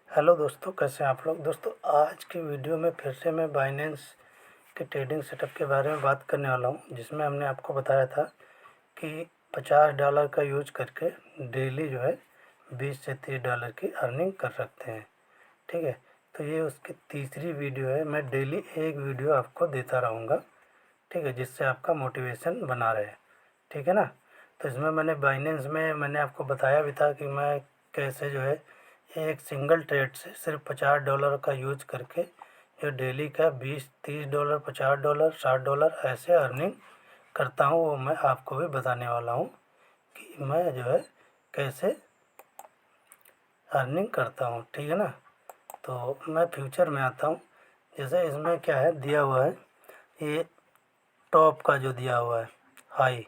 Hello दोस्तों, कैसे हैं आप लोग। दोस्तों, आज की वीडियो में फिर से मैं बाइनेंस के ट्रेडिंग सेटअप के बारे में बात करने वाला हूं, जिसमें हमने आपको बताया था कि $50 का यूज करके डेली जो है 20 से 30 डॉलर की अर्निंग कर सकते हैं। ठीक है, तो ये उसकी तीसरी वीडियो है। मैं डेली एक वीडियो आपको देता रहूँगा, ठीक है, जिससे आपका मोटिवेशन बना रहे। ठीक है ना। तो इसमें बाइनेंस में मैंने आपको बताया भी था कि मैं कैसे जो है एक सिंगल ट्रेड से सिर्फ $50 का यूज करके जो डेली का 20-30 डॉलर, $50, $60 ऐसे अर्निंग करता हूँ। वो मैं आपको भी बताने वाला हूँ कि मैं जो है कैसे अर्निंग करता हूँ। ठीक है ना। तो मैं फ्यूचर में आता हूँ। जैसे इसमें क्या है दिया हुआ है, ये टॉप का जो दिया हुआ है हाई,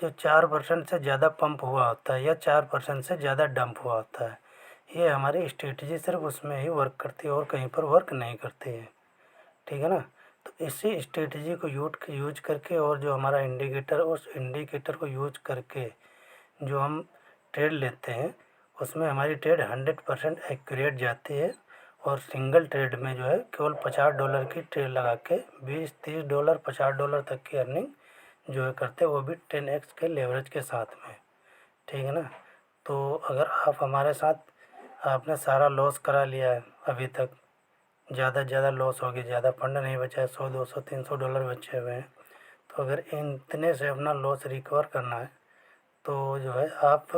जो 4% से ज़्यादा पंप हुआ होता है या 4% से ज़्यादा डंप हुआ होता है, ये हमारी स्ट्रेटजी सिर्फ उसमें ही वर्क करती है और कहीं पर वर्क नहीं करती है। ठीक है ना। तो इसी स्ट्रेटजी को यूज करके और जो हमारा इंडिकेटर, उस इंडिकेटर को यूज करके जो हम ट्रेड लेते हैं, उसमें हमारी ट्रेड 100% एक्यूरेट जाती है। और सिंगल ट्रेड में जो है केवल $50 की ट्रेड लगा के 20-30 डॉलर, $50 तक की अर्निंग जो है करते हैं, वो भी 10x के लेवरेज के साथ में। ठीक है ना। तो अगर आप हमारे साथ आपने सारा लॉस करा लिया है अभी तक, ज़्यादा से ज़्यादा लॉस हो गया, ज़्यादा फंड नहीं बचा है, 100, 200, 300 डॉलर बचे हुए हैं, तो अगर इन इतने से अपना लॉस रिकवर करना है तो जो है आप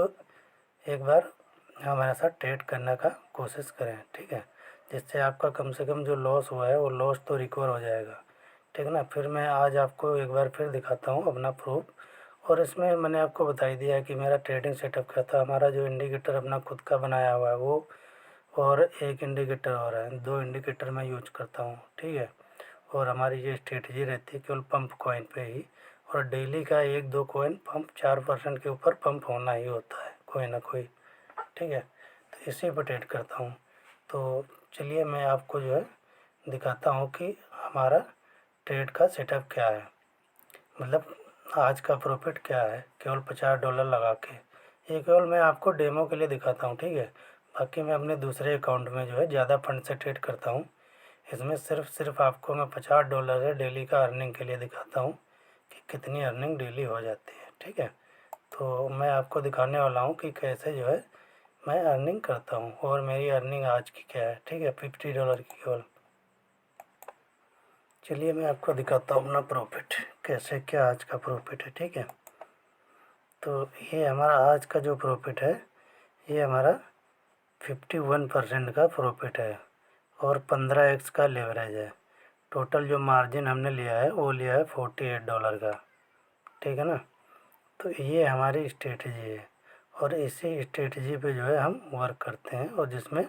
एक बार हमारे साथ ट्रेड करने का कोशिश करें। ठीक है, जिससे आपका कम से कम जो लॉस हुआ है वो लॉस तो रिकवर हो जाएगा। ठीक है ना। फिर मैं आज आपको एक बार फिर दिखाता हूँ अपना प्रूफ। और इसमें मैंने आपको बता ही दिया है कि मेरा ट्रेडिंग सेटअप क्या था। हमारा जो इंडिकेटर अपना खुद का बनाया हुआ है वो, और एक इंडिकेटर और है, 2 इंडिकेटर मैं यूज करता हूँ। ठीक है। और हमारी ये स्ट्रेटजी रहती है केवल पंप कॉइन पे ही, और डेली का 1-2 कॉइन पंप 4% के ऊपर पंप होना ही होता है, कोई ना कोई। ठीक है, तो इसी पर ट्रेड करता हूँ। तो चलिए मैं आपको जो है दिखाता हूँ कि हमारा ट्रेड का सेटअप क्या है, मतलब आज का प्रॉफिट क्या है केवल $50 लगा के। ये केवल मैं आपको डेमो के लिए दिखाता हूँ। ठीक है, बाकी मैं अपने दूसरे अकाउंट में जो है ज़्यादा फंड से ट्रेड करता हूँ। इसमें सिर्फ आपको मैं $50 है डेली का अर्निंग के लिए दिखाता हूँ कि कितनी अर्निंग डेली हो जाती है। ठीक है, तो मैं आपको दिखाने वाला हूँ कि कैसे जो है मैं अर्निंग करता हूँ, और मेरी अर्निंग आज की क्या है। ठीक है, $50 की केवल। चलिए मैं आपको दिखाता हूँ अपना प्रॉफिट कैसे, क्या आज का प्रॉफिट है। ठीक है, तो ये हमारा आज का जो प्रॉफिट है, ये हमारा 51% का प्रॉफिट है और 15x का लेवरेज है। टोटल जो मार्जिन हमने लिया है वो लिया है $48 का। ठीक है ना। तो ये हमारी स्ट्रेटजी है, और इसी स्ट्रेटजी पे जो है हम वर्क करते हैं, और जिसमें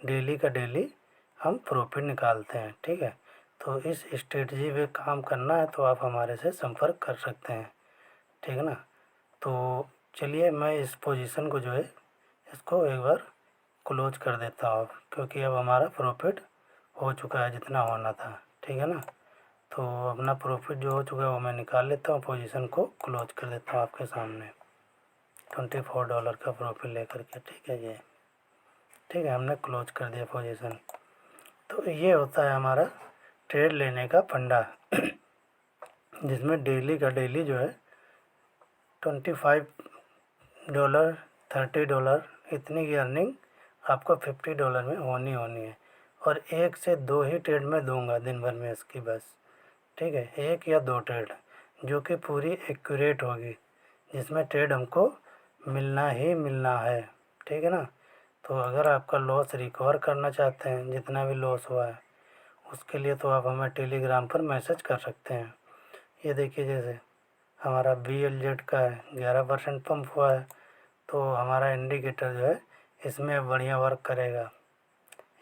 डेली का डेली हम प्रॉफिट निकालते हैं। ठीक है, तो इस स्ट्रेटजी पे काम करना है तो आप हमारे से संपर्क कर सकते हैं। ठीक है ना। तो चलिए मैं इस पोजीशन को जो है इसको एक बार क्लोज कर देता हूँ, क्योंकि अब हमारा प्रॉफिट हो चुका है जितना होना था। ठीक है ना। तो अपना प्रॉफिट जो हो चुका है वो मैं निकाल लेता हूँ, पोजीशन को क्लोज कर देता हूँ आपके सामने $24 का प्रॉफिट लेकर के। ठीक है ये, ठीक है, हमने क्लोज कर दिया पोजीशन। तो ये होता है हमारा ट्रेड लेने का फंडा, जिसमें डेली का डेली जो है $25, $30 इतनी की अर्निंग आपको $50 में होनी है। और 1 से 2 ही ट्रेड में दूंगा दिन भर में इसकी बस। ठीक है, 1 या 2 ट्रेड जो कि पूरी एक्यूरेट होगी, जिसमें ट्रेड हमको मिलना ही मिलना है। ठीक है ना। तो अगर आपका लॉस रिकवर करना चाहते हैं, जितना भी लॉस हुआ है, उसके लिए तो आप हमें टेलीग्राम पर मैसेज कर सकते हैं। ये देखिए, जैसे हमारा BLZ का है, 11% पंप हुआ है, तो हमारा इंडिकेटर जो है इसमें बढ़िया वर्क करेगा।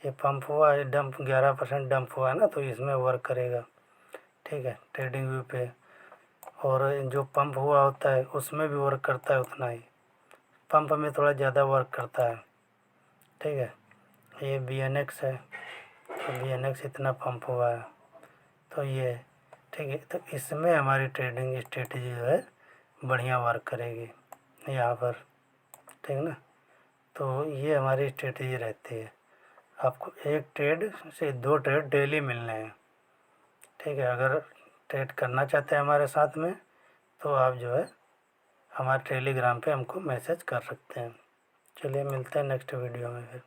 ये पंप हुआ है, डंप 11% डंप हुआ है ना, तो इसमें वर्क करेगा। ठीक है, ट्रेडिंग व्यू पे। और जो पंप हुआ होता है उसमें भी वर्क करता है उतना ही, पंप में थोड़ा ज़्यादा वर्क करता है। ठीक है, ये BNX है, तो BNX इतना पंप हुआ है, तो ये ठीक है। तो इसमें हमारी ट्रेडिंग स्ट्रेटजी जो है बढ़िया वर्क करेगी यहाँ पर। ठीक है ना। तो ये हमारी स्ट्रेटजी रहती है। आपको एक ट्रेड से 2 ट्रेड डेली मिलने हैं। ठीक है, अगर ट्रेड करना चाहते हैं हमारे साथ में तो आप जो है हमारे टेलीग्राम पे हमको मैसेज कर सकते हैं। चलिए मिलते हैं नेक्स्ट वीडियो में फिर।